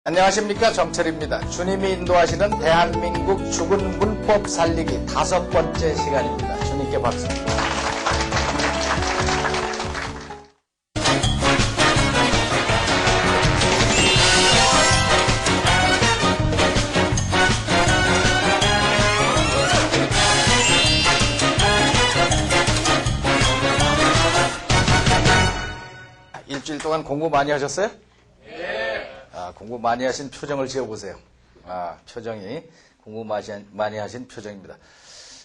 안녕하십니까, 정철입니다. 주님이 인도하시는 대한민국 죽은 문법 살리기 5번째 시간입니다. 주님께 박수. 일주일 동안 공부 많이 하셨어요? 공부 많이 하신 표정을 지어보세요. 표정이 공부 많이 하신 표정입니다.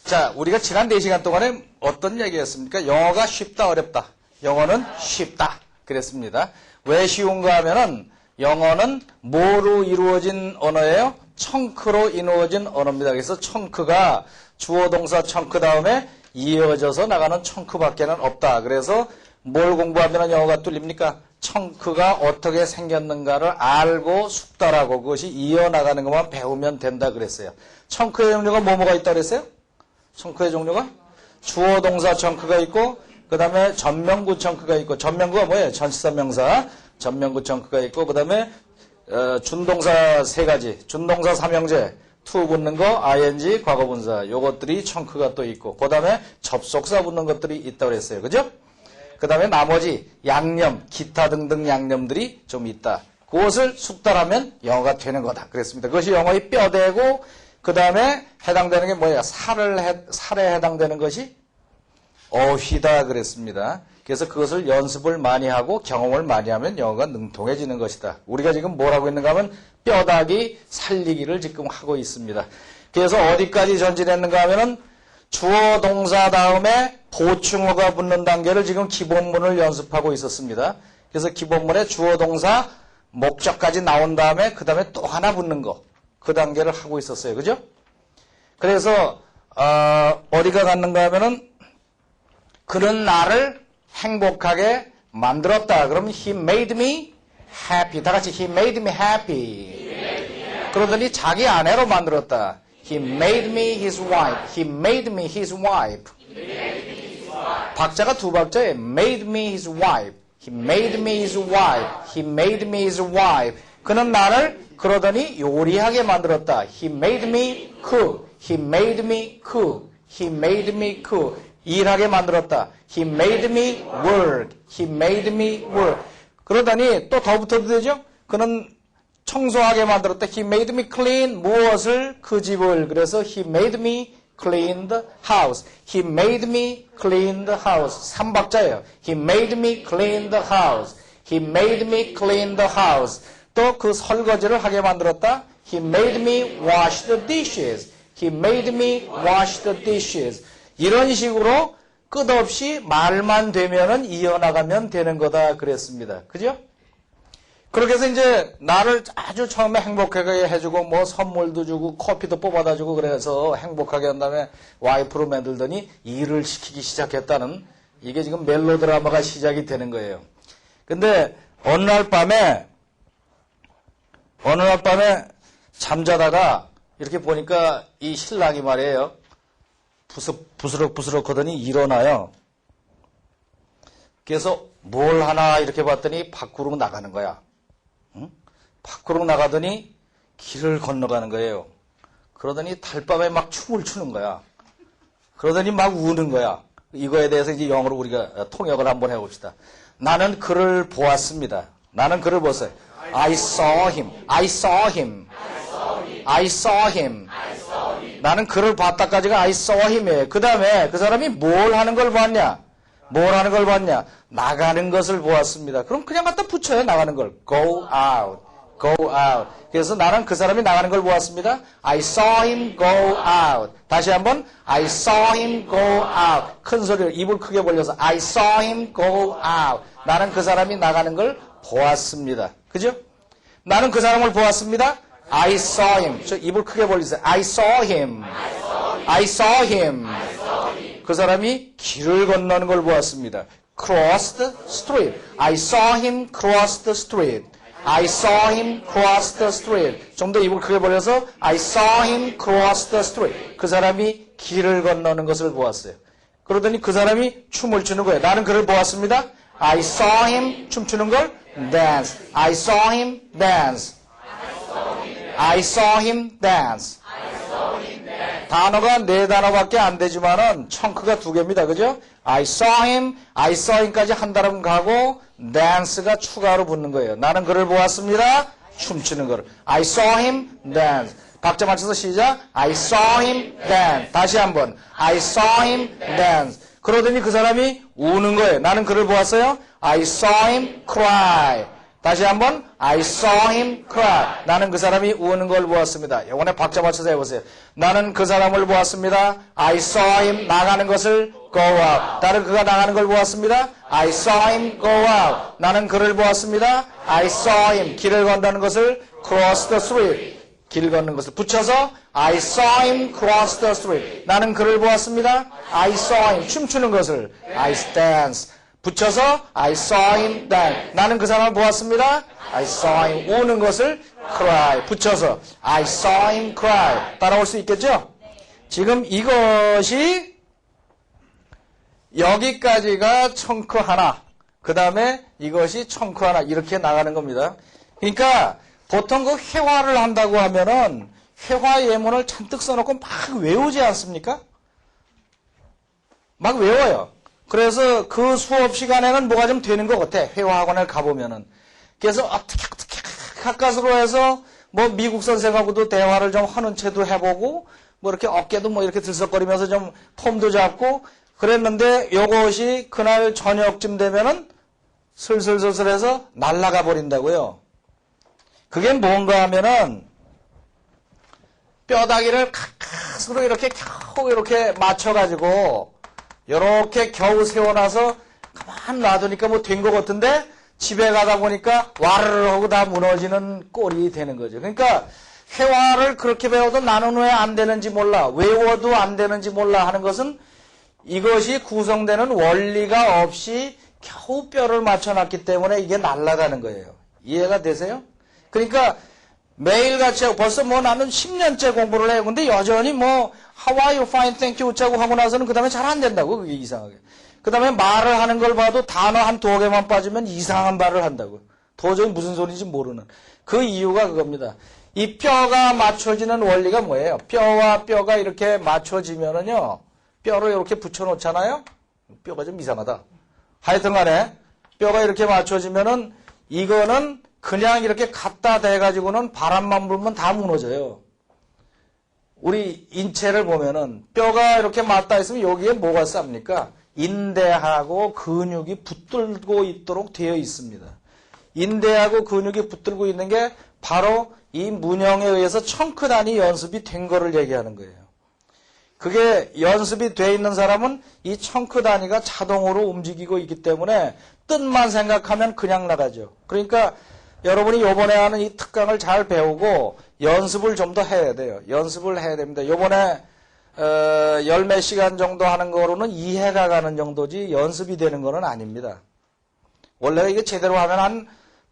자, 우리가 지난 4시간 동안에 어떤 얘기였습니까? 영어가 쉽다, 어렵다. 영어는 쉽다. 그랬습니다. 왜 쉬운가 하면은 영어는 뭐로 이루어진 언어예요? 청크로 이루어진 언어입니다. 그래서 청크가 주어 동사 청크 다음에 이어져서 나가는 청크밖에는 없다. 그래서 뭘 공부하면 영어가 뚫립니까? 청크가 어떻게 생겼는가를 알고 숙달하고 그것이 이어나가는 것만 배우면 된다 그랬어요. 청크의 종류가 뭐가 있다 그랬어요? 청크의 종류가 주어 동사 청크가 있고 그 다음에 전명구 청크가 있고 전명구가 뭐예요? 전치사명사 전명구 청크가 있고 그 다음에 준동사 3가지 준동사 삼형제 to 붙는 거 ing 과거분사 요것들이 청크가 또 있고 그 다음에 접속사 붙는 것들이 있다고 그랬어요. 그죠? 그 다음에 나머지 양념, 기타 등등 양념들이 좀 있다. 그것을 숙달하면 영어가 되는 거다. 그랬습니다. 그것이 영어의 뼈대고 그 다음에 해당되는 게 뭐예요? 살에 해당되는 것이 어휘다 그랬습니다. 그래서 그것을 연습을 많이 하고 경험을 많이 하면 영어가 능통해지는 것이다. 우리가 지금 뭘 하고 있는가 하면 뼈다귀 살리기를 지금 하고 있습니다. 그래서 어디까지 전진했는가 하면은 주어 동사 다음에 보충어가 붙는 단계를 지금 기본문을 연습하고 있었습니다. 그래서 기본문에 주어 동사 목적까지 나온 다음에 그 다음에 또 하나 붙는 거 그 단계를 하고 있었어요. 그죠? 그래서 어디가 갔는가 하면은 그는 나를 행복하게 만들었다. 그러면 he made me happy. 다 같이 he made me happy. 그러더니 자기 아내로 만들었다. He made me his wife. He made me his wife. 박자가 2박자에 made me his wife. He made me his wife. He made me his wife. 그는 나를 그러더니 요리하게 만들었다. He made me cook. He made me cook. He made me cook. 일하게 만들었다. He made me work. He made me work. 그러더니 또 더 붙어도 되죠? 그는 청소하게 만들었다. He made me clean 무엇을? 그 집을. 그래서 he made me clean the house. He made me clean the house. 3박자예요. He made me clean the house. He made me clean the house. 또 그 설거지를 하게 만들었다. He made me wash the dishes. He made me wash the dishes. 이런 식으로 끝없이 말만 되면은 이어나가면 되는 거다 그랬습니다. 그죠? 그렇게 해서 이제 나를 아주 처음에 행복하게 해주고 뭐 선물도 주고 커피도 뽑아다 주고 그래서 행복하게 한 다음에 와이프로 만들더니 일을 시키기 시작했다는 이게 지금 멜로드라마가 시작이 되는 거예요. 근데 어느 날 밤에 잠자다가 이렇게 보니까 이 신랑이 말이에요. 부스럭부스럭 하더니 일어나요. 그래서 뭘 하나 이렇게 봤더니 밖으로 나가는 거야. 밖으로 나가더니 길을 건너가는 거예요. 그러더니 달밤에 막 춤을 추는 거야. 그러더니 막 우는 거야. 이거에 대해서 이제 영어로 우리가 통역을 한번 해봅시다. 나는 그를 보았습니다. 나는 그를 보았어요. I saw him. I saw him. I saw him. 나는 그를 봤다까지가 I saw him이에요. 그 다음에 그 사람이 뭘 하는 걸 봤냐? 뭘 하는 걸 봤냐? 나가는 것을 보았습니다. 그럼 그냥 갖다 붙여요. 나가는 걸. Go out. Go out. 그래서 나는 그 사람이 나가는 걸 보았습니다. I saw him go out. 다시 한번 I saw him go out. 큰 소리로 입을 크게 벌려서 I saw him go out. 나는 그 사람이 나가는 걸 보았습니다. 그죠? 나는 그 사람을 보았습니다. I saw him. 저 입을 크게 벌리세요. I saw him. I saw him. 그 사람이 길을 건너는 걸 보았습니다. Cross the street. I saw him cross the street. I saw him cross the street. 좀 더 입을 크게 벌려서 I saw him cross the street. 그 사람이 길을 건너는 것을 보았어요. 그러더니 그 사람이 춤을 추는 거예요. 나는 그를 보았습니다. I saw him 춤추는 걸 dance. I saw him dance. I saw him dance. 단어가 4단어밖에 안 되지만은 청크가 2개입니다. 그죠? I saw him까지 한 단어 가고 dance가 추가로 붙는 거예요. 나는 그를 보았습니다. 춤추는 거를. I saw him dance. 박자 맞춰서 시작. I saw him dance. 다시 한번. I saw him dance. 그러더니 그 사람이 우는 거예요. 나는 그를 보았어요. I saw him cry. 다시 한번 I saw him cry. 나는 그 사람이 우는 걸 보았습니다. 이번에 박자 맞춰서 해보세요. 나는 그 사람을 보았습니다. I saw him 나가는 것을 go out. 나는 그가 나가는 걸 보았습니다. I saw him go out. 나는 그를 보았습니다. I saw him 길을 건너는 것을 cross the street. 길 걷는 것을 붙여서 I saw him cross the street. 나는 그를 보았습니다. I saw him 춤추는 것을 I dance. 붙여서 I saw him dance. 나는 그 사람을 보았습니다. I saw him 우는 것을 cry. 붙여서 I saw him cry. 따라올 수 있겠죠? 지금 이것이 여기까지가 청크 하나. 그 다음에 이것이 청크 하나. 이렇게 나가는 겁니다. 그러니까 보통 그 회화를 한다고 하면은 회화 예문을 잔뜩 써놓고 막 외우지 않습니까? 막 외워요. 그래서 그 수업 시간에는 뭐가 좀 되는 것 같아. 회화학원에 가보면은. 그래서 어떻게 가까스로 해서 뭐 미국 선생하고도 대화를 좀 하는 채도 해보고 뭐 이렇게 어깨도 뭐 이렇게 들썩거리면서 좀 폼도 잡고 그랬는데 요것이 그날 저녁쯤 되면은 슬슬슬슬해서 날아가 버린다고요. 그게 뭔가 하면은 뼈다귀를 가까스로 이렇게 겨우 이렇게 맞춰가지고 이렇게 겨우 세워놔서 가만 놔두니까 뭐 된 것 같은데 집에 가다 보니까 와르르 하고 다 무너지는 꼴이 되는 거죠. 그러니까 회화를 그렇게 배워도 나는 왜 안 되는지 몰라, 외워도 안 되는지 몰라 하는 것은 이것이 구성되는 원리가 없이 겨우 뼈를 맞춰놨기 때문에 이게 날아가는 거예요. 이해가 되세요? 그러니까 매일같이 하고 벌써 뭐 나는 10년째 공부를 해요. 근데 여전히 뭐 How are you? Fine, thank you. 짜고 하고 나서는 그 다음에 잘 안 된다고. 그게 이상하게. 그 다음에 말을 하는 걸 봐도 단어 한 2개만 빠지면 이상한 말을 한다고. 도저히 무슨 소리인지 모르는. 그 이유가 그겁니다. 이 뼈가 맞춰지는 원리가 뭐예요? 뼈와 뼈가 이렇게 맞춰지면은요. 뼈를 이렇게 붙여놓잖아요. 뼈가 좀 이상하다. 하여튼 간에 뼈가 이렇게 맞춰지면은 이거는 그냥 이렇게 갖다 대가지고는 바람만 불면 다 무너져요. 우리 인체를 보면은 뼈가 이렇게 맞닿아 있으면 여기에 뭐가 쌉니까? 인대하고 근육이 붙들고 있도록 되어 있습니다. 인대하고 근육이 붙들고 있는 게 바로 이 문형에 의해서 청크 단위 연습이 된 거를 얘기하는 거예요. 그게 연습이 돼 있는 사람은 이 청크 단위가 자동으로 움직이고 있기 때문에 뜻만 생각하면 그냥 나가죠. 그러니까 여러분이 요번에 하는 이 특강을 잘 배우고 연습을 좀 더 해야 돼요. 연습을 해야 됩니다. 요번에 10몇 시간 정도 하는 거로는 이해가 가는 정도지 연습이 되는 거는 아닙니다. 원래 이게 제대로 하면 한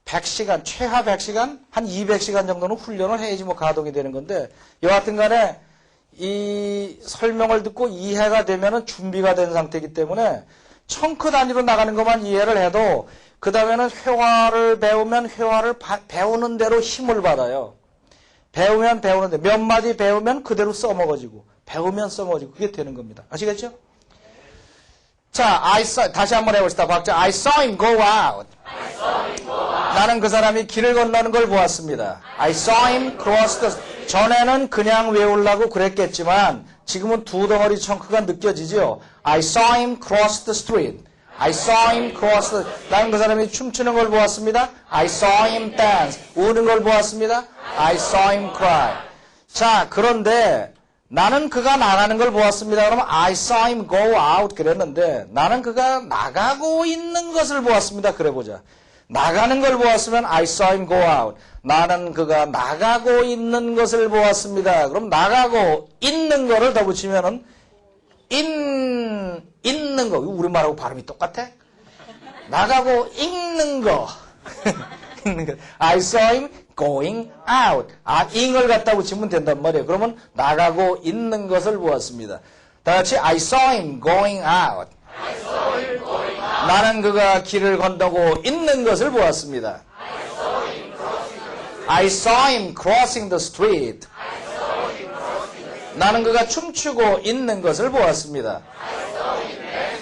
100시간, 최하 100시간, 한 200시간 정도는 훈련을 해야지 뭐 가동이 되는 건데 여하튼 간에 이 설명을 듣고 이해가 되면은 준비가 된 상태이기 때문에 청크 단위로 나가는 것만 이해를 해도 그 다음에는 회화를 배우면 회화를 배우는 대로 힘을 받아요. 배우면 배우는 대로 몇 마디 배우면 그대로 써먹어지고 배우면 써먹어지고 그게 되는 겁니다. 아시겠죠? 자, 다시 한번 해봅시다. 박자. I saw him go out. 나는 그 사람이 길을 건너는 걸 보았습니다. I saw him cross the 전에는 그냥 외우려고 그랬겠지만 지금은 두 덩어리 청크가 느껴지죠. I saw him cross the street. I saw him cross the... 나는 그 사람이 춤추는 걸 보았습니다. I saw him dance. 우는 걸 보았습니다. I saw him cry. 자, 그런데 나는 그가 나가는 걸 보았습니다. 그러면 I saw him go out 그랬는데 나는 그가 나가고 있는 것을 보았습니다. 그래 보자. 나가는 걸 보았으면 I saw him go out. 나는 그가 나가고 있는 것을 보았습니다. 그럼 나가고 있는 거를 더 붙이면은 있는 거. 우리말하고 발음이 똑같아? 나가고 있는 거. I saw him going out. ing을 갖다 붙이면 된단 말이에요. 그러면 나가고 있는 것을 보았습니다. 다 같이 I saw him going out. 나는 그가 길을 건너고 있는 것을 보았습니다. I saw him crossing the street. 나는 그가 춤추고 있는 것을 보았습니다.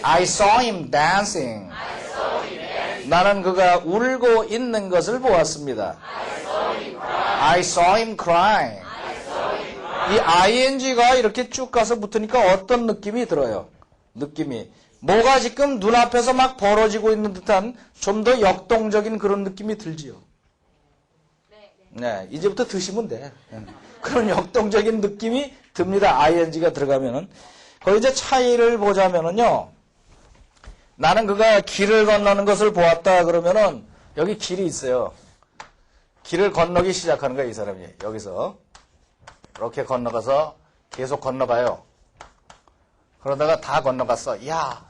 I saw him dancing. 나는 그가 울고 있는 것을 보았습니다. I saw him crying. 이 ing가 이렇게 쭉 가서 붙으니까 어떤 느낌이 들어요? 느낌이. 뭐가 지금 눈앞에서 막 벌어지고 있는 듯한 좀 더 역동적인 그런 느낌이 들지요. 네, 이제부터 드시면 돼. 그런 역동적인 느낌이 듭니다. ing가 들어가면은. 거기 이제 차이를 보자면은요. 나는 그가 길을 건너는 것을 보았다 그러면은 여기 길이 있어요. 길을 건너기 시작하는 거예요, 이 사람이. 여기서. 이렇게 건너가서 계속 건너가요. 그러다가 다 건너갔어. 야,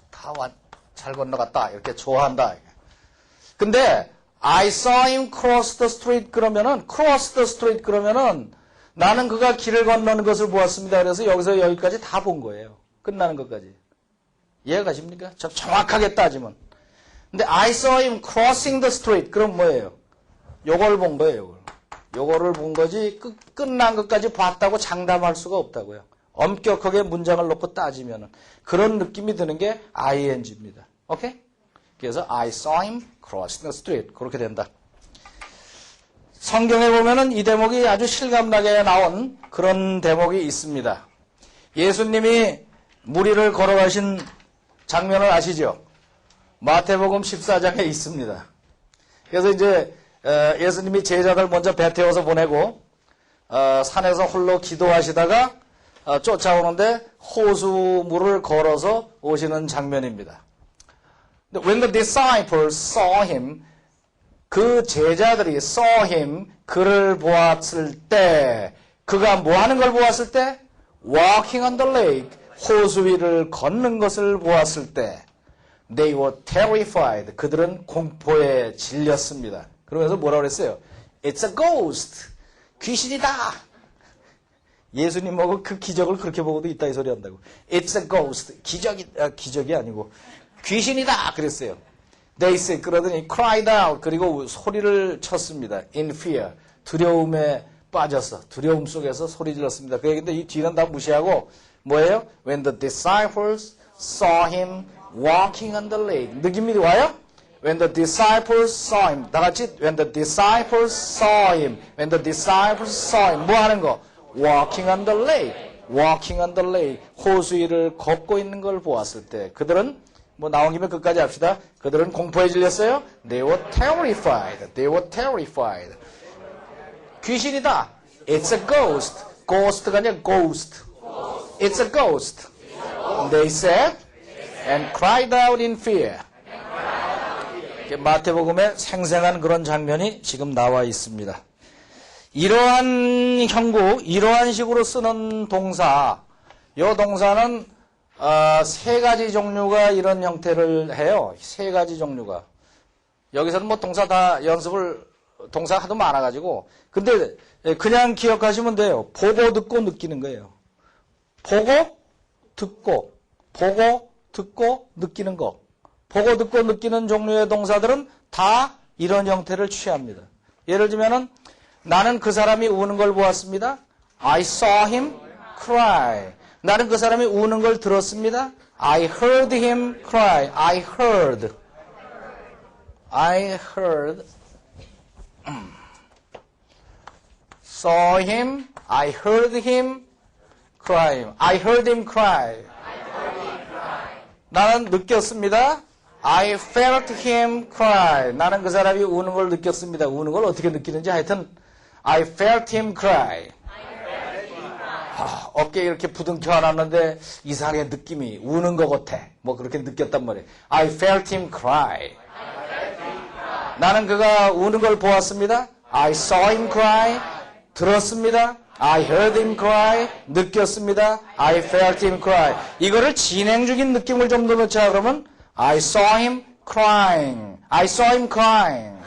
잘 건너갔다. 이렇게 좋아한다. 근데 I saw him cross the street 그러면은 cross the street 그러면은 나는 그가 길을 건너는 것을 보았습니다. 그래서 여기서 여기까지 다 본 거예요. 끝나는 것까지. 이해가 가십니까? 좀 정확하게 따지면. 근데 I saw him crossing the street 그럼 뭐예요? 요걸 본 거예요. 요거를 본 거지 끝난 것까지 봤다고 장담할 수가 없다고요. 엄격하게 문장을 놓고 따지면은 그런 느낌이 드는 게 ing입니다. 오케이? 그래서 I saw him crossing the street 그렇게 된다. 성경에 보면은 이 대목이 아주 실감나게 나온 그런 대목이 있습니다. 예수님이 무리를 걸어가신 장면을 아시죠? 마태복음 14장에 있습니다. 그래서 이제 예수님이 제자들 먼저 배 태워서 보내고 산에서 홀로 기도하시다가 쫓아오는데 호수물을 걸어서 오시는 장면입니다. When the disciples saw him, 그 제자들이 saw him, 그를 보았을 때, 그가 뭐 하는 걸 보았을 때? Walking on the lake, 호수 위를 걷는 것을 보았을 때, they were terrified, 그들은 공포에 질렸습니다. 그러면서 뭐라고 그랬어요? It's a ghost, 귀신이다. 예수님 보고 그 기적을 그렇게 보고도 있다 이 소리 한다고. It's a ghost, 기적이 아니고 귀신이다 그랬어요. They said, 그러더니 cried out, 그리고 소리를 쳤습니다. In fear, 두려움에 빠져서 두려움 속에서 소리 질렀습니다. 그 얘기인데 이 뒤는 다 무시하고 뭐예요? When the disciples saw him walking on the lake. 느낌이 와요? When the disciples saw him. 다 같이 When the disciples saw him. When the disciples saw him. 뭐 하는 거? Walking on the lake. Walking on the lake. 호수 위를 걷고 있는 걸 보았을 때 그들은 뭐 나온 김에 끝까지 합시다. 그들은 공포에 질렸어요. They were terrified. They were terrified. 귀신이다. It's a ghost. Ghost가 아니라 ghost. It's a ghost. They said and cried out in fear. 마태복음에 생생한 그런 장면이 지금 나와 있습니다. 이러한 형국, 이러한 식으로 쓰는 동사, 이 동사는 세 가지 종류가 이런 형태를 해요. 세 가지 종류가. 여기서는 뭐 동사 다 연습을, 동사가 하도 많아가지고. 근데 그냥 기억하시면 돼요. 보고 듣고 느끼는 거예요. 보고, 듣고, 보고, 듣고, 느끼는 거. 보고 듣고 느끼는 종류의 동사들은 다 이런 형태를 취합니다. 예를 들면은 나는 그 사람이 우는 걸 보았습니다. I saw him cry. 나는 그 사람이 우는 걸 들었습니다. I heard him cry. I heard. saw him. I heard him cry. I heard him cry. 나는 느꼈습니다. I felt him cry. 나는 그 사람이 우는 걸 느꼈습니다. 우는 걸 어떻게 느끼는지 하여튼 I felt him cry. 어깨에 이렇게 부둥켜 안았는데 이상하게 느낌이 우는 것 같아. 뭐 그렇게 느꼈단 말이에요. I felt him cry. 나는 그가 우는 걸 보았습니다. I saw him cry. 들었습니다. I heard him cry. 느꼈습니다. I felt him cry. 이거를 진행 중인 느낌을 좀 더 넣자 그러면 I saw him crying. I saw him crying.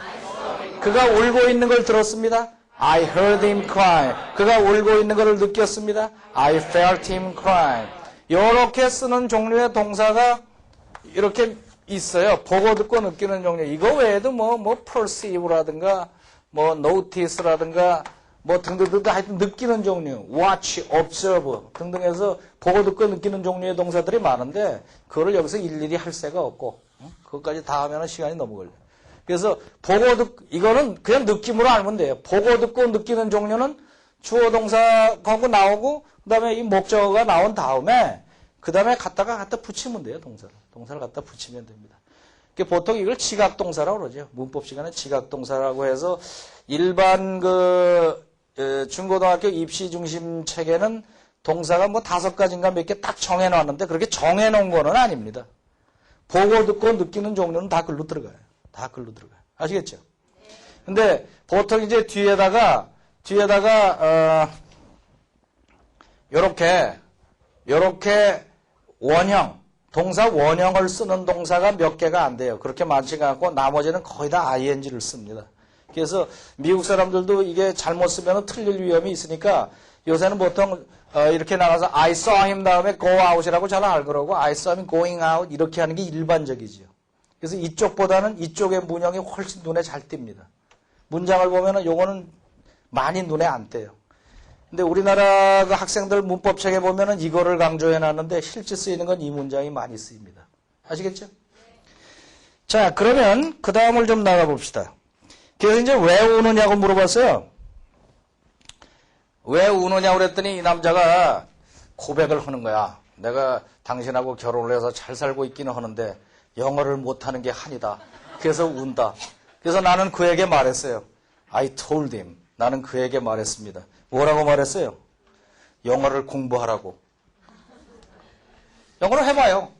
그가 울고 있는 걸 들었습니다. I heard him cry. 그가 울고 있는 걸 느꼈습니다. I felt him cry. 이렇게 쓰는 종류의 동사가 이렇게 있어요. 보고 듣고 느끼는 종류. 이거 외에도 뭐 perceive라든가 뭐 notice라든가 뭐 등등등 하여튼 느끼는 종류, watch, observe 등등 해서 보고 듣고 느끼는 종류의 동사들이 많은데 그거를 여기서 일일이 할 새가 없고 그것까지 다 하면 시간이 너무 걸려요. 그래서 보고 듣고 이거는 그냥 느낌으로 알면 돼요. 보고 듣고 느끼는 종류는 주어 동사하고 나오고 그다음에 이 목적어가 나온 다음에 그다음에 갖다 붙이면 돼요. 동사를 갖다 붙이면 됩니다. 보통 이걸 지각동사라고 그러죠. 문법 시간에 지각동사라고 해서 일반 중고등학교 입시 중심 책에는 동사가 뭐 5가지인가 몇 개 딱 정해놨는데 그렇게 정해놓은 거는 아닙니다. 보고 듣고 느끼는 종류는 다 글로 들어가요. 다 글로 들어가요. 아시겠죠? 근데 보통 이제 뒤에다가 요렇게 원형, 동사 원형을 쓰는 동사가 몇 개가 안 돼요. 그렇게 많지가 않고 나머지는 거의 다 ing를 씁니다. 그래서 미국 사람들도 이게 잘못 쓰면 틀릴 위험이 있으니까 요새는 보통 이렇게 나가서 I saw him 다음에 go out이라고 잘 알더라고. I saw him going out 이렇게 하는 게 일반적이지요. 그래서 이쪽보다는 이쪽의 문형이 훨씬 눈에 잘 띕니다. 문장을 보면은 요거는 많이 눈에 안 띄요. 근데 우리나라 그 학생들 문법책에 보면은 이거를 강조해 놨는데 실제 쓰이는 건 이 문장이 많이 쓰입니다. 아시겠죠? 자, 그러면 그 다음을 좀 나가 봅시다. 그래서 이제 왜 우느냐고 물어봤어요. 왜 우느냐고 그랬더니 이 남자가 고백을 하는 거야. 내가 당신하고 결혼을 해서 잘 살고 있기는 하는데 영어를 못하는 게 한이다. 그래서 운다. 그래서 나는 그에게 말했어요. I told him. 나는 그에게 말했습니다. 뭐라고 말했어요? 영어를 공부하라고. 영어를 해봐요.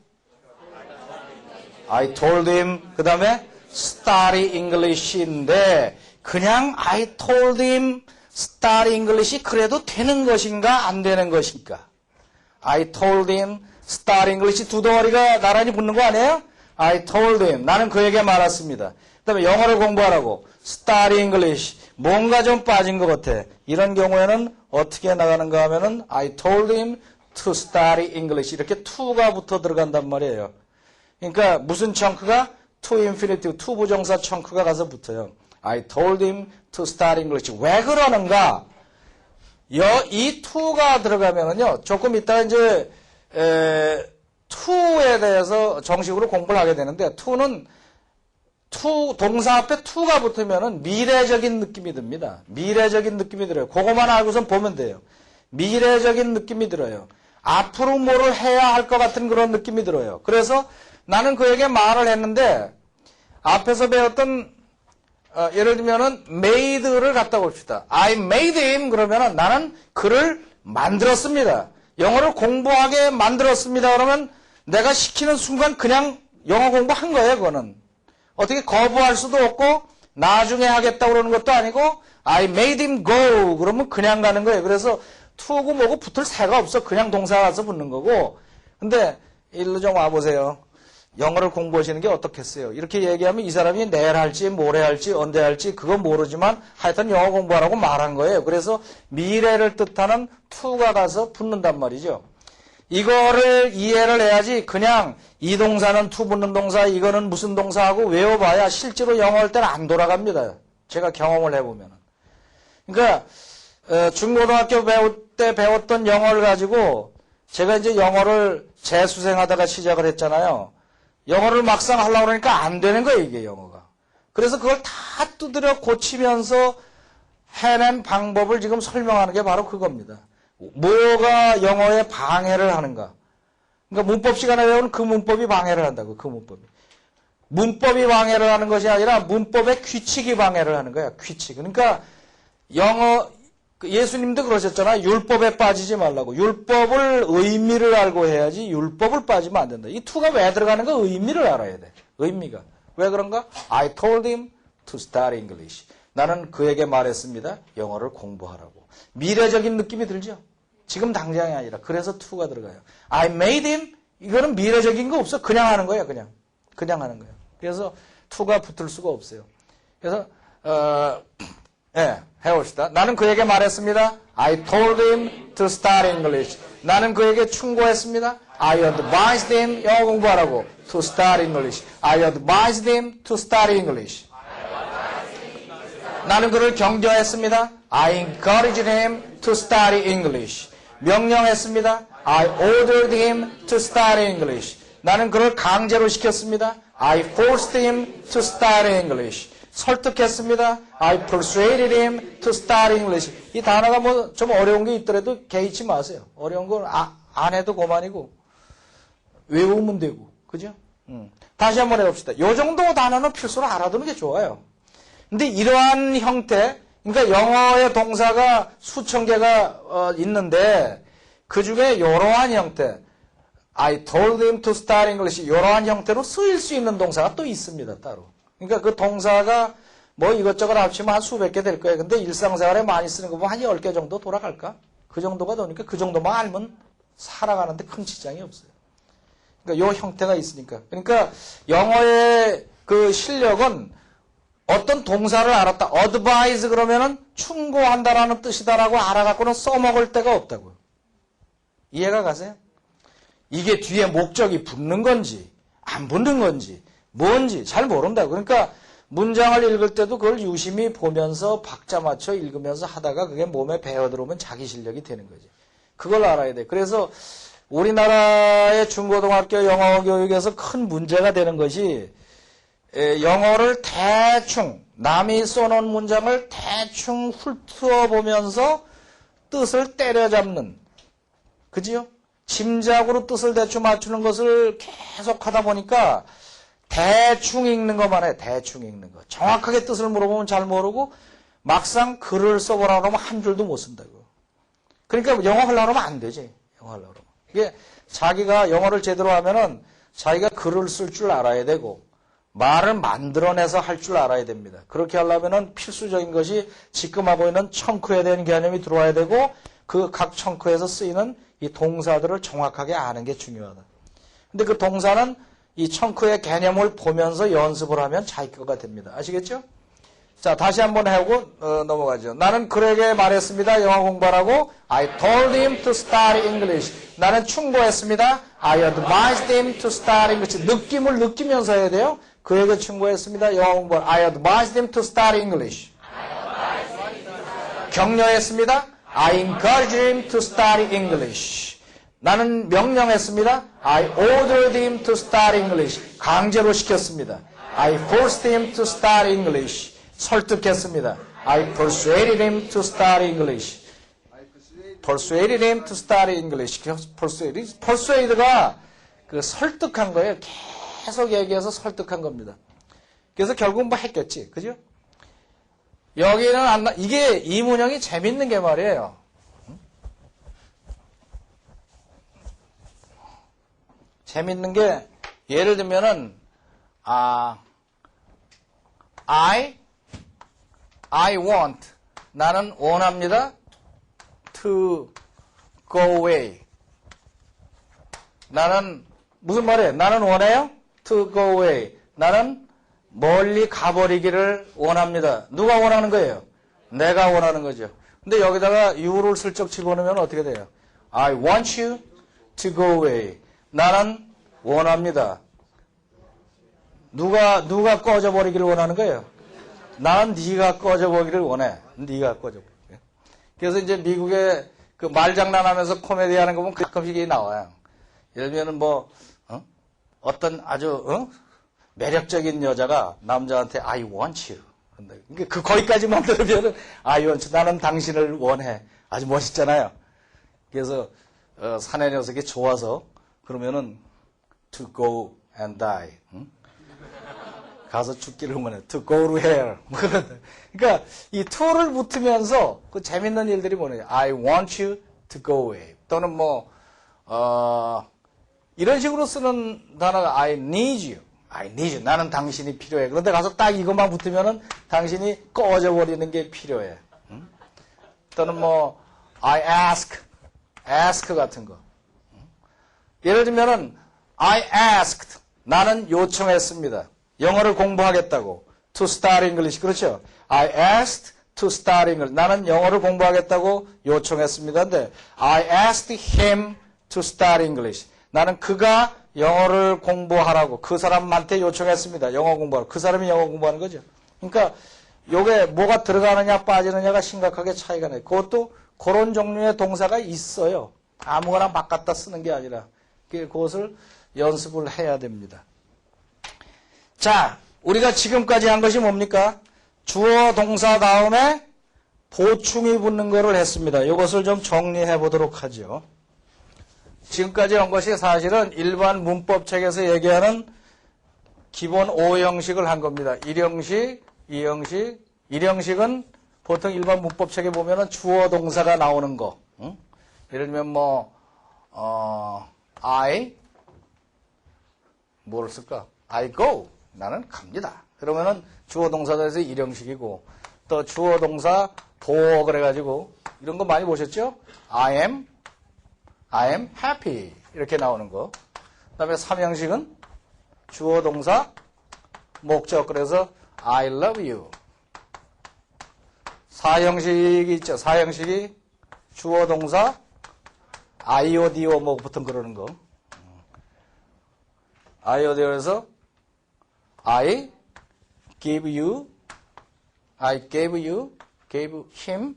I told him. 그 다음에 study English인데 그냥 I told him study English 그래도 되는 것인가 안 되는 것인가? I told him study English 두 덩어리가 나란히 붙는 거 아니에요? I told him. 나는 그에게 말했습니다. 그 다음에 영어를 공부하라고. study English. 뭔가 좀 빠진 것 같아. 이런 경우에는 어떻게 나가는가 하면은 I told him to study English. 이렇게 to가 붙어 들어간단 말이에요. 그러니까 무슨 chun크가? to infinitive, to 부정사 chun크가 가서 붙어요. I told him to study English. 왜 그러는가? 이 to가 들어가면은요, 조금 이따 이제, to에 대해서 정식으로 공부를 하게 되는데, to는 동사 앞에 to가 붙으면은 미래적인 느낌이 듭니다. 미래적인 느낌이 들어요. 그것만 알고선 보면 돼요. 미래적인 느낌이 들어요. 앞으로 뭐를 해야 할 것 같은 그런 느낌이 들어요. 그래서 나는 그에게 말을 했는데 앞에서 배웠던 예를 들면은 made를 갖다 봅시다. I made him 그러면은 나는 그를 만들었습니다. 영어를 공부하게 만들었습니다. 그러면 내가 시키는 순간 그냥 영어 공부한 거예요. 그거는. 어떻게 거부할 수도 없고 나중에 하겠다고 그러는 것도 아니고 I made him go 그러면 그냥 가는 거예요. 그래서 to고 뭐고 붙을 새가 없어. 그냥 동사가 와서 붙는 거고. 근데 일로 좀 와보세요. 영어를 공부하시는 게 어떻겠어요? 이렇게 얘기하면 이 사람이 내일 할지 모레 할지 언제 할지 그건 모르지만 하여튼 영어 공부하라고 말한 거예요. 그래서 미래를 뜻하는 to가 가서 붙는단 말이죠. 이거를 이해를 해야지 그냥 이 동사는 to 붙는 동사 이거는 무슨 동사하고 외워봐야 실제로 영어 할 때는 안 돌아갑니다. 제가 경험을 해보면. 그러니까 중고등학교 배울 때 배웠던 영어를 가지고 제가 이제 영어를 재수생하다가 시작을 했잖아요. 영어를 막상 하려고 그러니까 안 되는 거예요, 이게 영어가. 그래서 그걸 다 두드려 고치면서 해낸 방법을 지금 설명하는 게 바로 그겁니다. 뭐가 영어에 방해를 하는가. 그러니까 문법 시간에 배우는 그 문법이 방해를 한다고, 그 문법이. 문법이 방해를 하는 것이 아니라 문법의 규칙이 방해를 하는 거야, 규칙. 그러니까 영어, 예수님도 그러셨잖아요. 율법에 빠지지 말라고. 율법을 의미를 알고 해야지 율법을 빠지면 안 된다. 이 to가 왜 들어가는 가 의미를 알아야 돼. 의미가. 왜 그런가? I told him to study English. 나는 그에게 말했습니다. 영어를 공부하라고. 미래적인 느낌이 들죠? 지금 당장이 아니라. 그래서 to가 들어가요. I made him. 이거는 미래적인 거 없어. 그냥 하는 거야, 그냥. 그냥 하는 거예요. 그래서 to가 붙을 수가 없어요. 그래서, 해봅시다. 나는 그에게 말했습니다. I told him to study English. 나는 그에게 충고했습니다. I advised him, 영어 공부하라고. To study English. I advised him to study English. 나는 그를 격려했습니다. I encouraged him to study English. 명령했습니다. I ordered him to study English. 나는 그를 강제로 시켰습니다. I forced him to study English. 설득했습니다. I persuaded him to study English. 이 단어가 뭐 좀 어려운 게 있더라도 개의치 마세요. 어려운 건 안 해도 그만이고 외우면 되고, 그죠? 다시 한번 해봅시다. 요 정도 단어는 필수로 알아두는 게 좋아요. 근데 이러한 형태, 그러니까 영어의 동사가 수천 개가 있는데 그 중에 이러한 형태, I told him to study English, 이러한 형태로 쓰일 수 있는 동사가 또 있습니다, 따로. 그러니까 그 동사가 뭐 이것저것 합치면 한 수백 개 될 거예요. 근데 일상생활에 많이 쓰는 거 보면 한 10개 정도 돌아갈까? 그 정도가 되니까 그 정도만 알면 살아가는데 큰 지장이 없어요. 그러니까 요 형태가 있으니까. 그러니까 영어의 그 실력은 어떤 동사를 알았다. advise 그러면은 충고한다라는 뜻이다라고 알아갖고는 써먹을 데가 없다고요. 이해가 가세요? 이게 뒤에 목적이 붙는 건지 안 붙는 건지 뭔지 잘 모른다고. 그러니까 문장을 읽을 때도 그걸 유심히 보면서 박자 맞춰 읽으면서 하다가 그게 몸에 배어 들어오면 자기 실력이 되는 거지. 그걸 알아야 돼. 그래서 우리나라의 중고등학교 영어 교육에서 큰 문제가 되는 것이 영어를 대충 남이 써놓은 문장을 대충 훑어 보면서 뜻을 때려잡는, 그지요? 짐작으로 뜻을 대충 맞추는 것을 계속 하다 보니까 대충 읽는 것만 해. 대충 읽는 거. 정확하게 뜻을 물어보면 잘 모르고 막상 글을 써보라고 하면 한 줄도 못 쓴다고. 그러니까 영어 하려고 하면 안 되지. 영어 하려고 하면. 이게 자기가 영어를 제대로 하면은 자기가 글을 쓸 줄 알아야 되고 말을 만들어내서 할 줄 알아야 됩니다. 그렇게 하려면은 필수적인 것이 지금 하고 있는 청크에 대한 개념이 들어와야 되고 그 각 청크에서 쓰이는 이 동사들을 정확하게 아는 게 중요하다. 근데 그 동사는 이 청크의 개념을 보면서 연습을 하면 자기 거가 됩니다. 아시겠죠? 자, 다시 한번 해보고 넘어가죠. 나는 그에게 말했습니다. 영어 공부하라고. I told him to study English. 나는 충고했습니다. I advised him to study English. 느낌을 느끼면서 해야 돼요. 그에게 충고했습니다. 영어 공부. I advised him to study English. 격려했습니다. I encouraged him to study English. 나는 명령했습니다. I ordered him to study English. 강제로 시켰습니다. I forced him to study English. 설득했습니다. I persuaded him to study English. persuaded him to study English. persuade가 그 설득한 거예요. 계속 얘기해서 설득한 겁니다. 그래서 결국 뭐 했겠지. 그죠? 여기는 이게 이 문형이 재밌는 게 말이에요. 재밌는 게 예를 들면은 I want 나는 원합니다. to go away. 나는 무슨 말이에요? 나는 원해요? to go away. 나는 멀리 가버리기를 원합니다. 누가 원하는 거예요? 내가 원하는 거죠. 근데 여기다가 you를 슬쩍 집어넣으면 어떻게 돼요? I want you to go away. 나는 원합니다. 누가 꺼져버리기를 원하는 거예요? 나는 네가 꺼져버리기를 원해. 네가 꺼져버리기. 그래서 이제 미국에 그 말장난하면서 코미디 하는 거 보면 가끔씩 이게 나와요. 예를 들면 뭐 어떤 아주 매력적인 여자가 남자한테 I want you. 그러니까 그 거기까지만 들으면은 I want you. 나는 당신을 원해. 아주 멋있잖아요. 그래서 사내 녀석이 좋아서 그러면은 to go and die. 가서 죽기를 원해. to go to hell. 그러니까 이 to를 붙으면서 그 재밌는 일들이 뭐냐. I want you to go away. 또는 뭐 이런 식으로 쓰는 단어가 I need you. I need you. 나는 당신이 필요해. 그런데 가서 딱 이것만 붙으면은 당신이 꺼져버리는 게 필요해. 또는 뭐 I ask 같은 거. 예를 들면은 I asked. 나는 요청했습니다. 영어를 공부하겠다고. To study English. 그렇죠? I asked to study English. 나는 영어를 공부하겠다고 요청했습니다. 근데 I asked him to study English. 나는 그가 영어를 공부하라고 그 사람한테 요청했습니다. 영어 공부하라고. 그 사람이 영어 공부하는 거죠. 그러니까 요게 뭐가 들어가느냐 빠지느냐가 심각하게 차이가 나요. 그것도 그런 종류의 동사가 있어요. 아무거나 막 갖다 쓰는 게 아니라 그것을 연습을 해야 됩니다. 자, 우리가 지금까지 한 것이 뭡니까? 주어 동사 다음에 보충이 붙는 거를 했습니다. 이것을 좀 정리해 보도록 하죠. 지금까지 한 것이 사실은 일반 문법책에서 얘기하는 기본 5형식을 한 겁니다. 1형식, 2형식, 1형식은 보통 일반 문법책에 보면은 주어 동사가 나오는 거. 응? 예를 들면 I 뭐를 쓸까? I go. 나는 갑니다. 그러면은 주어 동사에서 1형식이고 또 주어 동사 보어 그래가지고 이런 거 많이 보셨죠? I am happy 이렇게 나오는 거. 그 다음에 3형식은 주어 동사 목적 그래서 I love you. 4형식이 있죠. 4형식이 주어 동사 IODO 뭐 보통 그러는 거. IODO에서 I gave him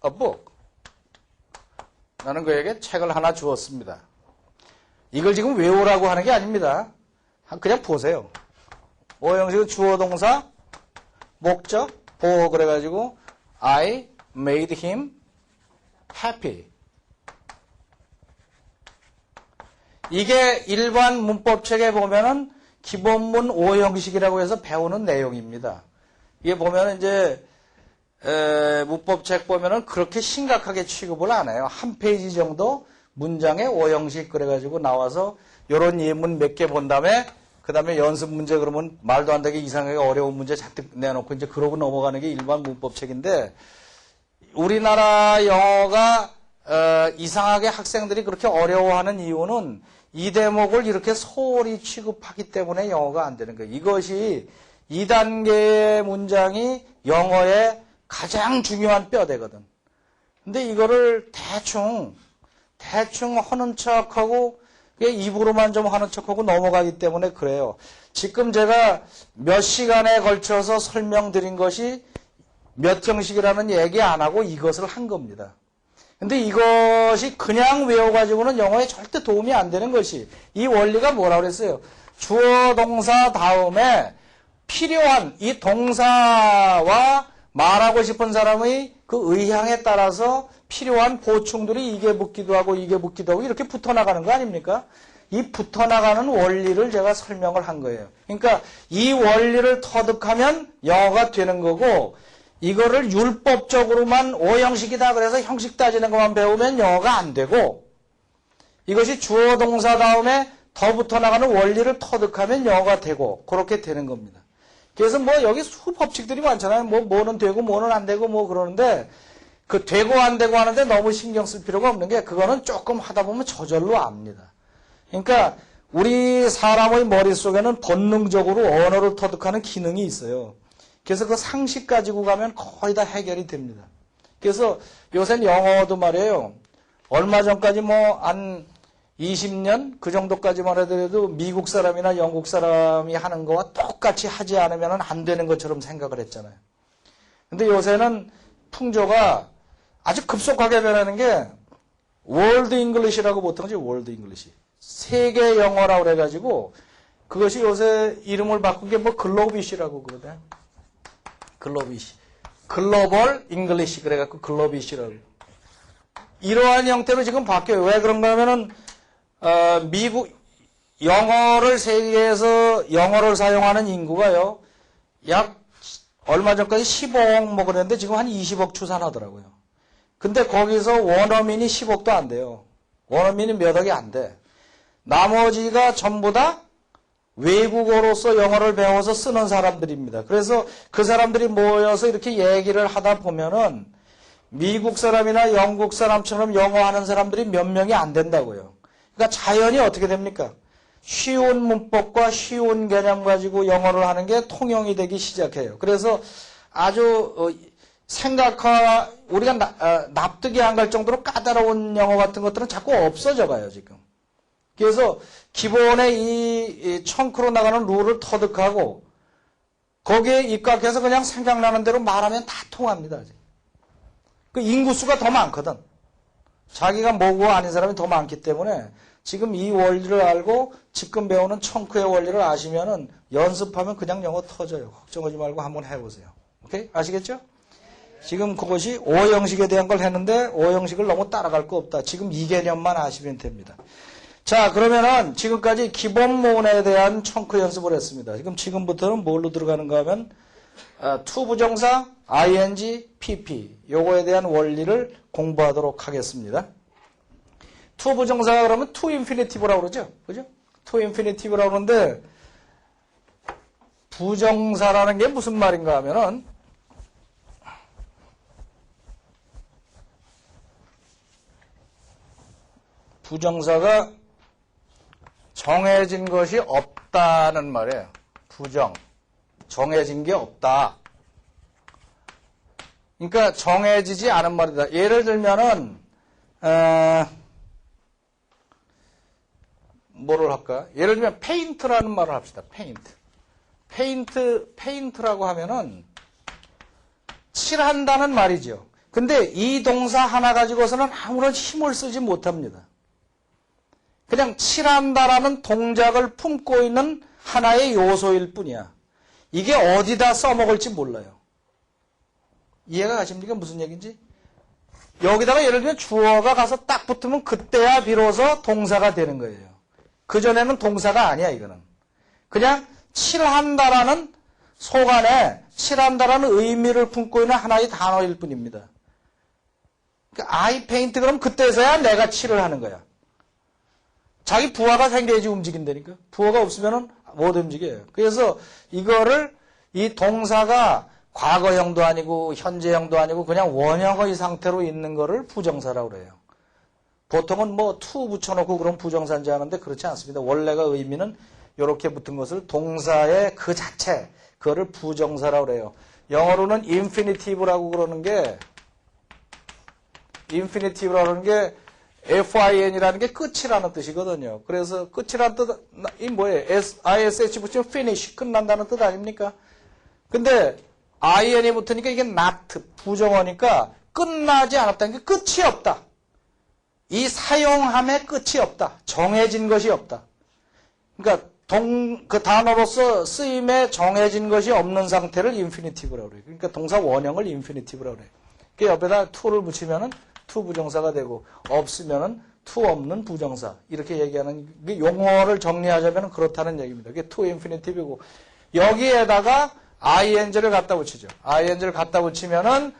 a book. 나는 그에게 책을 하나 주었습니다. 이걸 지금 외우라고 하는 게 아닙니다. 그냥 보세요. 5형식은 주어 동사 목적 보어 그래가지고 I made him happy. 이게 일반 문법책에 보면은 기본문 5형식이라고 해서 배우는 내용입니다. 이게 보면은 이제 문법책 보면은 그렇게 심각하게 취급을 안 해요. 한 페이지 정도 문장에 5형식 그래가지고 나와서 요런 예문 몇 개 본 다음에 그 다음에 연습 문제 그러면 말도 안 되게 이상하게 어려운 문제 잔뜩 내놓고 이제 그러고 넘어가는 게 일반 문법책인데 우리나라 영어가 이상하게 학생들이 그렇게 어려워하는 이유는 이 대목을 이렇게 소홀히 취급하기 때문에 영어가 안 되는 거예요. 이것이 2단계의 문장이 영어의 가장 중요한 뼈대거든. 근데 이거를 대충 하는 척하고 입으로만 좀 하는 척하고 넘어가기 때문에 그래요. 지금 제가 몇 시간에 걸쳐서 설명드린 것이 몇 형식이라는 얘기 안 하고 이것을 한 겁니다. 근데 이것이 그냥 외워가지고는 영어에 절대 도움이 안 되는 것이 이 원리가 뭐라고 그랬어요? 주어 동사 다음에 필요한 이 동사와 말하고 싶은 사람의 그 의향에 따라서 필요한 보충들이 이게 붙기도 하고 이게 붙기도 하고 이렇게 붙어나가는 거 아닙니까? 이 붙어나가는 원리를 제가 설명을 한 거예요. 그러니까 이 원리를 터득하면 영어가 되는 거고 이거를 율법적으로만 5형식이다 그래서 형식 따지는 것만 배우면 영어가 안 되고 이것이 주어 동사 다음에 더 붙어나가는 원리를 터득하면 영어가 되고 그렇게 되는 겁니다. 그래서 뭐 여기 수 법칙들이 많잖아요. 뭐는 되고 뭐는 안 되고 뭐 그러는데 그 되고 안 되고 하는데 너무 신경 쓸 필요가 없는 게 그거는 조금 하다 보면 저절로 압니다. 그러니까 우리 사람의 머릿속에는 본능적으로 언어를 터득하는 기능이 있어요. 그래서 그 상식 가지고 가면 거의 다 해결이 됩니다. 그래서 요새는 영어도 말이에요. 얼마 전까지 한 20년 그 정도까지만 하더라도 미국 사람이나 영국 사람이 하는 거와 똑같이 하지 않으면 안 되는 것처럼 생각을 했잖아요. 근데 요새는 풍조가 아주 급속하게 변하는 게 월드 잉글리시라고 보통 하죠. 월드 잉글리시. 세계 영어라고 그래가지고 그것이 요새 이름을 바꾼 게 글로비시라고 그러대. 글로비시. 글로벌 잉글리시 그래갖고 글로비시라고. 이러한 형태로 지금 바뀌어요. 왜 그런가 하면은 미국 영어를 세계에서 영어를 사용하는 인구가요. 약 얼마 전까지 15억 그랬는데 지금 한 20억 추산하더라고요. 근데 거기서 원어민이 10억도 안 돼요. 원어민이 몇 억이 안 돼. 나머지가 전부 다 외국어로서 영어를 배워서 쓰는 사람들입니다. 그래서 그 사람들이 모여서 이렇게 얘기를 하다 보면은 미국 사람이나 영국 사람처럼 영어 하는 사람들이 몇 명이 안 된다고요. 그러니까 자연히 어떻게 됩니까? 쉬운 문법과 쉬운 개념 가지고 영어를 하는 게 통용이 되기 시작해요. 그래서 아주 우리가 납득이 안 갈 정도로 까다로운 영어 같은 것들은 자꾸 없어져 가요, 지금. 그래서 기본의 이 청크로 나가는 룰을 터득하고 거기에 입각해서 그냥 생각나는 대로 말하면 다 통합니다. 그 인구수가 더 많거든. 자기가 뭐고 아닌 사람이 더 많기 때문에 지금 이 원리를 알고 지금 배우는 청크의 원리를 아시면은 연습하면 그냥 영어 터져요. 걱정하지 말고 한번 해보세요. 오케이? 아시겠죠? 지금 그것이 오형식에 대한 걸 했는데 오형식을 너무 따라갈 거 없다. 지금 이 개념만 아시면 됩니다. 자, 그러면은 지금까지 기본문에 대한 청크 연습을 했습니다. 지금부터는 뭘로 들어가는가 하면 to 부정사, ing, pp 요거에 대한 원리를 공부하도록 하겠습니다. to 부정사가 그러면 to infinitive라고 그러죠. 그죠? to infinitive라고 그러는데 부정사라는 게 무슨 말인가 하면은 부정사가 정해진 것이 없다는 말이에요. 부정. 정해진 게 없다. 그러니까 정해지지 않은 말이다. 예를 들면은 뭐를 할까? 예를 들면 페인트라는 말을 합시다. 페인트라고 하면은 칠한다는 말이죠. 근데 이 동사 하나 가지고서는 아무런 힘을 쓰지 못합니다. 그냥 칠한다라는 동작을 품고 있는 하나의 요소일 뿐이야. 이게 어디다 써먹을지 몰라요. 이해가 가십니까? 무슨 얘기인지? 여기다가 예를 들면 주어가 가서 딱 붙으면 그때야 비로소 동사가 되는 거예요. 그전에는 동사가 아니야, 이거는. 그냥 칠한다라는 속 안에 칠한다라는 의미를 품고 있는 하나의 단어일 뿐입니다. 그러니까 I paint 그럼 그때서야 내가 칠을 하는 거야. 자기 부하가 생겨야지 움직인다니까. 부하가 없으면은 못 움직여요. 그래서 이거를 이 동사가 과거형도 아니고 현재형도 아니고 그냥 원형의 상태로 있는 거를 부정사라고 그래요. 보통은 뭐 to 붙여놓고 그런 부정사인지 하는데 그렇지 않습니다. 원래가 의미는 이렇게 붙은 것을 동사의 그 자체, 그거를 부정사라고 그래요. 영어로는 infinitive라고 그러는 게 fin이라는 게 끝이라는 뜻이거든요. 그래서 끝이라는 뜻, 이 뭐예요? ish 붙이면 finish, 끝난다는 뜻 아닙니까? 근데 in이 붙으니까 이게 not, 부정어니까 끝나지 않았다는 게 끝이 없다. 이 사용함에 끝이 없다. 정해진 것이 없다. 그러니까 그 단어로서 쓰임에 정해진 것이 없는 상태를 infinitive라고 그래요. 그러니까 동사 원형을 infinitive라고 그래요. 그 옆에다 to를 붙이면은 to 부정사가 되고 없으면은 to 없는 부정사 이렇게 얘기하는 용어를 정리하자면 그렇다는 얘기입니다. 그게 to infinitive이고 여기에다가 ing를 갖다 붙이죠. ing를 갖다 붙이면은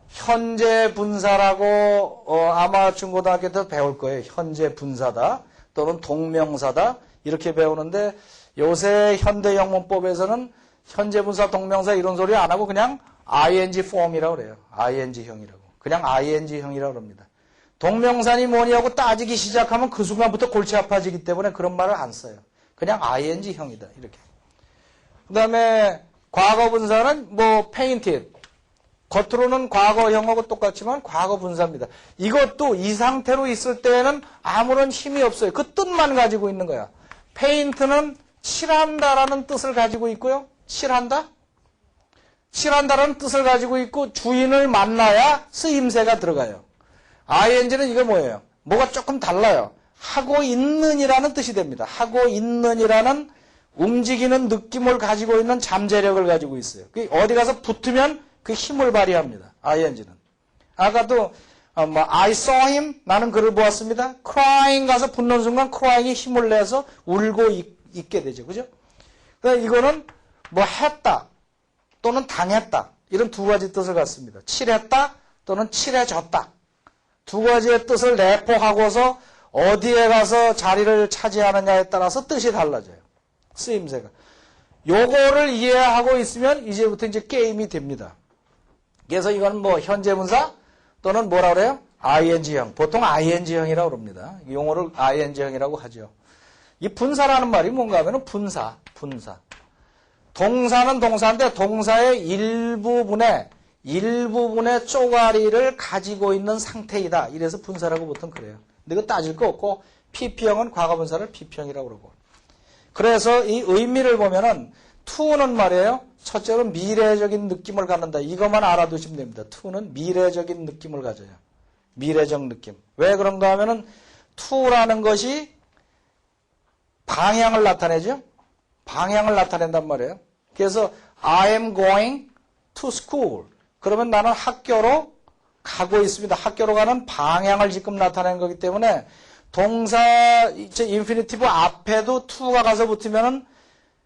현재 분사라고 아마 중고등학교 때 배울 거예요. 현재 분사다 또는 동명사다 이렇게 배우는데 요새 현대 영문법에서는 현재 분사 동명사 이런 소리 안 하고 그냥 ing form이라고 그래요. ing형이라고. 그냥 ing형이라고 합니다. 동명사니 뭐니 하고 따지기 시작하면 그 순간부터 골치 아파지기 때문에 그런 말을 안 써요. 그냥 ing형이다. 이렇게. 그 다음에 과거분사는 뭐 painted. 겉으로는 과거형하고 똑같지만 과거분사입니다. 이것도 이 상태로 있을 때는 아무런 힘이 없어요. 그 뜻만 가지고 있는 거야. paint는 칠한다라는 뜻을 가지고 있고요. 칠한다라는 뜻을 가지고 있고 주인을 만나야 쓰임새가 들어가요. ing는 이거 뭐예요? 뭐가 조금 달라요. 하고 있는이라는 뜻이 됩니다. 하고 있는이라는 움직이는 느낌을 가지고 있는 잠재력을 가지고 있어요. 어디 가서 붙으면 그 힘을 발휘합니다. ing는. 아까도 I saw him 나는 그를 보았습니다. crying 가서 붙는 순간 crying이 힘을 내서 울고 있게 되죠. 그죠? 그러니까 이거는 뭐 했다 또는 당했다 이런 두 가지 뜻을 갖습니다. 칠했다 또는 칠해졌다. 두 가지의 뜻을 내포하고서 어디에 가서 자리를 차지하느냐에 따라서 뜻이 달라져요. 쓰임새가. 요거를 이해하고 있으면 이제부터 이제 게임이 됩니다. 그래서 이건 뭐 현재분사 또는 뭐라 그래요? ing형. 보통 ing형이라고 그럽니다. 용어를 ing형이라고 하죠. 이 분사라는 말이 뭔가 하면 분사. 동사는 동사인데 동사의 일부분의 쪼가리를 가지고 있는 상태이다. 이래서 분사라고 보통 그래요. 근데 이거 따질 거 없고 pp형은 과거분사를 pp형이라고 그러고. 그래서 이 의미를 보면은 to는 말이에요. 첫째로 미래적인 느낌을 갖는다. 이것만 알아두시면 됩니다. to는 미래적인 느낌을 가져요. 미래적 느낌. 왜 그런가 하면은 to라는 것이 방향을 나타내죠. 방향을 나타낸단 말이에요. 그래서 I am going to school. 그러면 나는 학교로 가고 있습니다. 학교로 가는 방향을 지금 나타내는 거기 때문에 동사 인피니티브 앞에도 to가 가서 붙으면은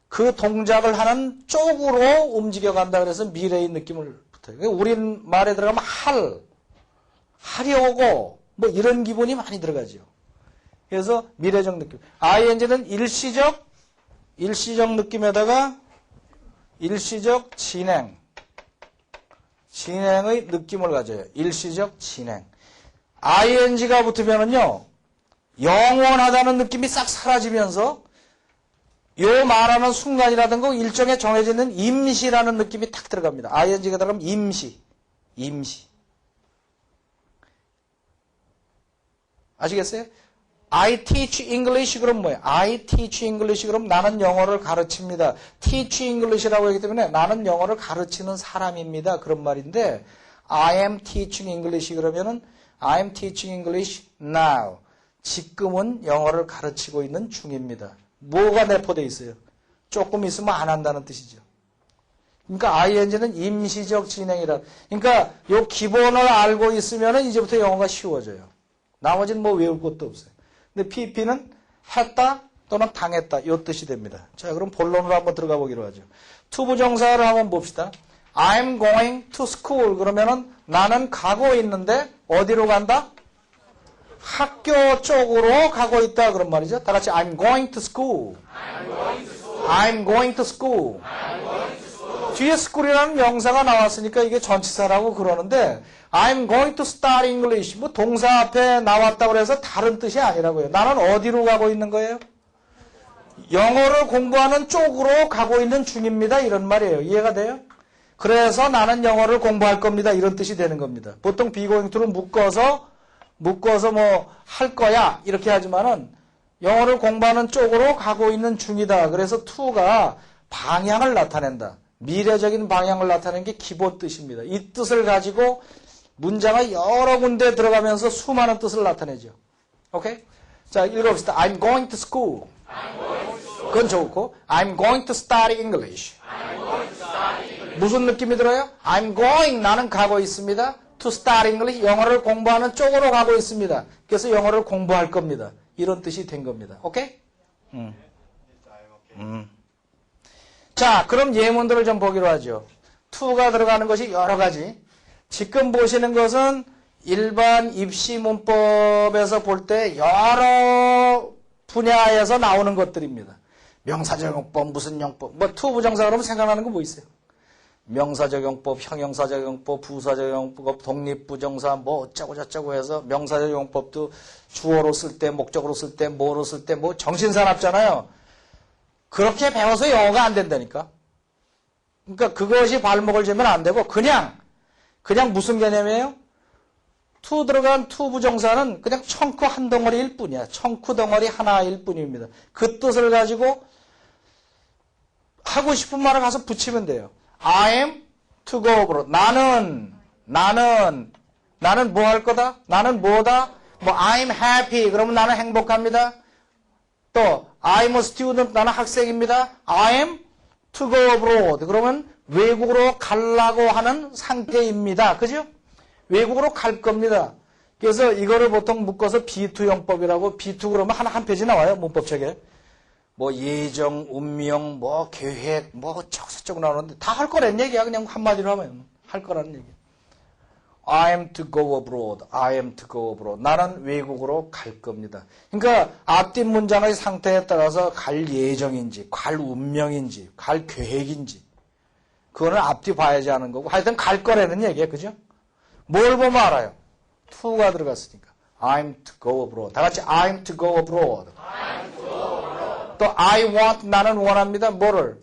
그 동작을 하는 쪽으로 움직여 간다 그래서 미래의 느낌을 붙어요. 우린 말에 들어가면 하려고 뭐 이런 기분이 많이 들어가죠. 그래서 미래적 느낌. ing는 일시적 느낌에다가 일시적 진행의 느낌을 가져요. 일시적 진행. ing가 붙으면은요, 영원하다는 느낌이 싹 사라지면서 요 말하는 순간이라든가 일정에 정해져 있는 임시라는 느낌이 탁 들어갑니다. ing가 들어가면 임시. 아시겠어요? I teach English 그럼 뭐예요? I teach English 그럼 나는 영어를 가르칩니다. teach English라고 하기 때문에 나는 영어를 가르치는 사람입니다. 그런 말인데 I am teaching English 그러면은 I am teaching English now. 지금은 영어를 가르치고 있는 중입니다. 뭐가 내포되어 있어요? 조금 있으면 안 한다는 뜻이죠. 그러니까 ing는 임시적 진행이라. 그러니까 요 기본을 알고 있으면은 이제부터 영어가 쉬워져요. 나머지는 뭐 외울 것도 없어요. 근데 PP는 했다 또는 당했다 이 뜻이 됩니다. 자, 그럼 본론으로 한번 들어가 보기로 하죠. 투부정사를 한번 봅시다. I'm going to school 그러면은 나는 가고 있는데 어디로 간다? 학교 쪽으로 가고 있다 그런 말이죠. 다 같이 I'm going to school. I'm going to school. 뒤에 school이라는 명사가 나왔으니까 이게 전치사라고 그러는데 I'm going to start English. 뭐 동사 앞에 나왔다고 해서 다른 뜻이 아니라고요. 나는 어디로 가고 있는 거예요? 영어를 공부하는 쪽으로 가고 있는 중입니다. 이런 말이에요. 이해가 돼요? 그래서 나는 영어를 공부할 겁니다. 이런 뜻이 되는 겁니다. 보통 be going to를 묶어서 뭐 할 거야 이렇게 하지만은 영어를 공부하는 쪽으로 가고 있는 중이다. 그래서 to가 방향을 나타낸다. 미래적인 방향을 나타내는 게 기본 뜻입니다. 이 뜻을 가지고 문장이 여러 군데 들어가면서 수많은 뜻을 나타내죠. 오케이? 자, 읽어봅시다. I'm going to school. 그건 좋고 I'm going to study English. 무슨 느낌이 들어요? I'm going, 나는 가고 있습니다. To study English, 영어를 공부하는 쪽으로 가고 있습니다. 그래서 영어를 공부할 겁니다. 이런 뜻이 된 겁니다. 오케이? 자, 그럼 예문들을 좀 보기로 하죠. to가 들어가는 것이 여러 가지. 지금 보시는 것은 일반 입시 문법에서 볼 때 여러 분야에서 나오는 것들입니다. 명사적 용법, 무슨 용법, 뭐 투부정사 그러면 생각나는 거 뭐 있어요? 명사적 용법, 형용사적 용법, 부사적 용법, 독립부정사 뭐 어쩌고 저쩌고 해서 명사적 용법도 주어로 쓸 때, 목적으로 쓸 때, 뭐로 쓸 때 뭐 정신사납잖아요. 그렇게 배워서 영어가 안 된다니까. 그러니까 그것이 발목을 재면 안 되고 그냥 무슨 개념이에요? to 들어간 to 부정사는 그냥 청크 한 덩어리일 뿐이야. 청크 덩어리 하나일 뿐입니다. 그 뜻을 가지고 하고 싶은 말을 가서 붙이면 돼요. I am to go abroad. 나는 뭐 할 거다? 나는 뭐다? 뭐 I'm happy. 그러면 나는 행복합니다. 또 I'm a student. 나는 학생입니다. I am to go abroad. 그러면 외국으로 가려고 하는 상태입니다. 그죠? 외국으로 갈 겁니다. 그래서 이거를 보통 묶어서 B2 용법이라고 B2 그러면 한 페이지 나와요. 문법책에. 뭐 예정, 운명, 뭐 계획, 뭐 어쩌고저쩌고 나오는데 다 할 거란 얘기야. 그냥 한마디로 하면 할 거라는 얘기. I am to go abroad. I am to go abroad. 나는 외국으로 갈 겁니다. 그러니까 앞뒤 문장의 상태에 따라서 갈 예정인지, 갈 운명인지, 갈 계획인지 그거는 앞뒤 봐야지 하는 거고 하여튼 갈 거라는 얘기야. 그죠? 뭘 보면 알아요? to가 들어갔으니까. I'm to go abroad. 다 같이 I'm to go abroad. 또 I want, 나는 원합니다. 뭐를?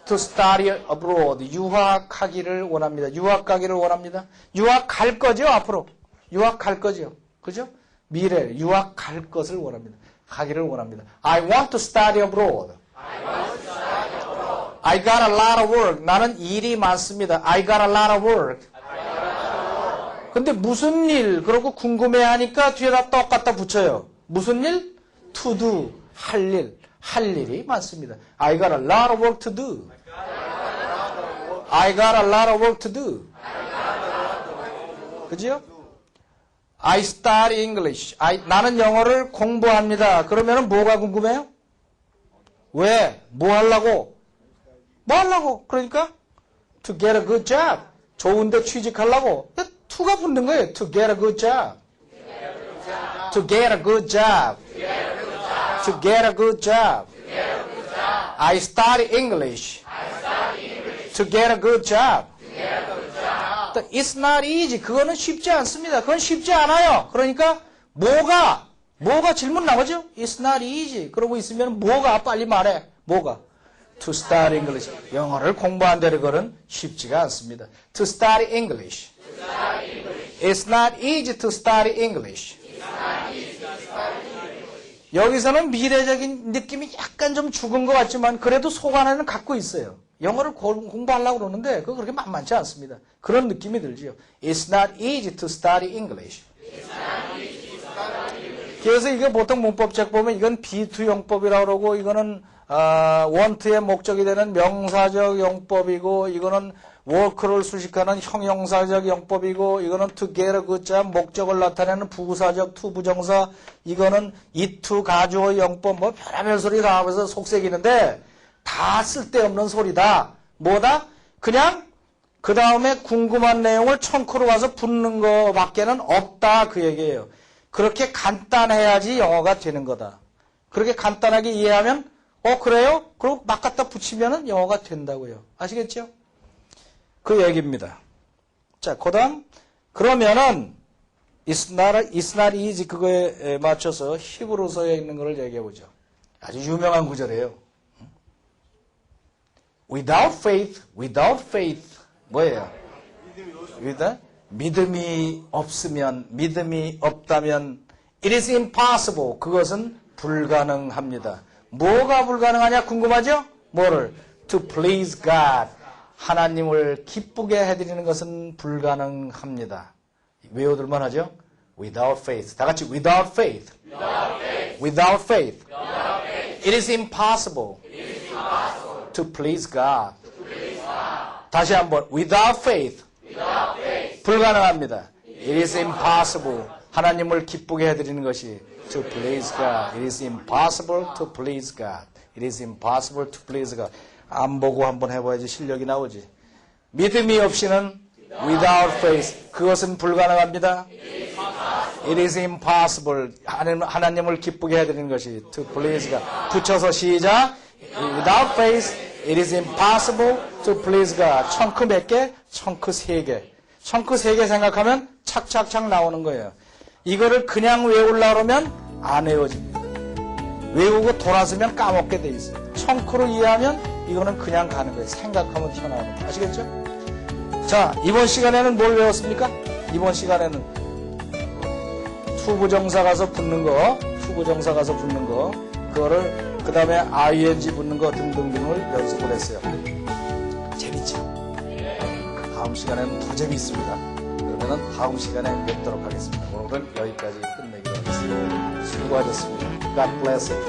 To study abroad. 유학하기를 원합니다. 유학 가기를 원합니다. 유학 갈 거죠, 앞으로. 유학 갈 거죠. 그죠? 미래, 유학 갈 것을 원합니다. 가기를 원합니다. I want to study abroad. I got a lot of work. 나는 일이 많습니다. I got a lot of work. 근데 무슨 일? 그러고 궁금해하니까 뒤에다 똑같다 붙여요. 무슨 일? To do. 할 일. 할 일이 많습니다. I got a lot of work to do. I got a lot of work to do. 그죠? I study English. 나는 영어를 공부합니다. 그러면 뭐가 궁금해요? 왜? 뭐 하려고? 뭐 하려고? 그러니까 to get a good job. 좋은데 취직하려고. to가 붙는 거예요. To get a good job. To get a good job. To get a good job. I study English. To get a good job. It's not easy. 그거는 쉽지 않습니다. 그건 쉽지 않아요. 그러니까 뭐가 질문 나오죠? It's not easy. 그러고 있으면 뭐가 빨리 말해. 뭐가? To study English. 영어를 공부한다는 것은 쉽지가 않습니다. To study English. It's not easy to study English. 여기서는 미래적인 느낌이 약간 좀 죽은 것 같지만 그래도 속 안에는 갖고 있어요. 영어를 공부하려고 그러는데 그거 그렇게 만만치 않습니다. 그런 느낌이 들지요. It's not easy to study English. 그래서 이게 보통 문법책 보면 이건 비투용법이라고 그러고 이거는 want의 목적이 되는 명사적 용법이고 이거는 work를 수식하는 형용사적 용법이고 이거는 to get a good job 목적을 나타내는 부사적 to 부정사 이거는 it to 가주어 용법 뭐 별의별 소리 다 하면서 속색이는데 다 쓸데없는 소리다. 뭐다? 그냥 그 다음에 궁금한 내용을 청크로 와서 붙는 거밖에는 없다 그 얘기예요. 그렇게 간단해야지 영어가 되는 거다. 그렇게 간단하게 이해하면 그래요? 그리고 막 갖다 붙이면 영어가 된다고요. 아시겠죠? 그 얘기입니다. 자, 그 다음 그러면은 It's not easy 그거에 맞춰서 히브리서에 있는 거를 얘기해 보죠. 아주 유명한 구절이에요. Without faith 뭐예요? 믿음이 없으면 믿음이 없다면 it is impossible 그것은 불가능합니다. 뭐가 불가능하냐 궁금하죠? 뭐를? To please God 하나님을 기쁘게 해드리는 것은 불가능합니다. 외워둘만 하죠? Without faith 다 같이 without faith Without faith It is impossible To please God 다시 한번 Without faith 불가능합니다. It is impossible 하나님을 기쁘게 해드리는 것이 to please God. It is impossible to please God. It is impossible to please God. 안 보고 한번 해봐야지 실력이 나오지. 믿음이 없이는 without faith 그것은 불가능합니다. It is impossible 하나님을 기쁘게 해드리는 것이 to please God. 붙여서 시작. Without faith it is impossible to please God. 청크 몇 개? 청크 3개. 청크 3개 생각하면 착착착 나오는 거예요. 이거를 그냥 외우려고 하면 안 외워집니다. 외우고 돌아서면 까먹게 돼 있어요. 청크로 이해하면 이거는 그냥 가는 거예요. 생각하면 튀어나오는 거예요. 아시겠죠? 자, 이번 시간에는 뭘 외웠습니까? 이번 시간에는 투부정사 가서 붙는 거, 그거를 그 다음에 ing 붙는 거 등등등을 연습을 했어요. 재밌죠? 다음 시간에는 더 재밌습니다. 그러면은 다음 시간에 뵙도록 하겠습니다. 오늘은 여기까지 끝내기로 하겠습니다. 수고하셨습니다. God bless you.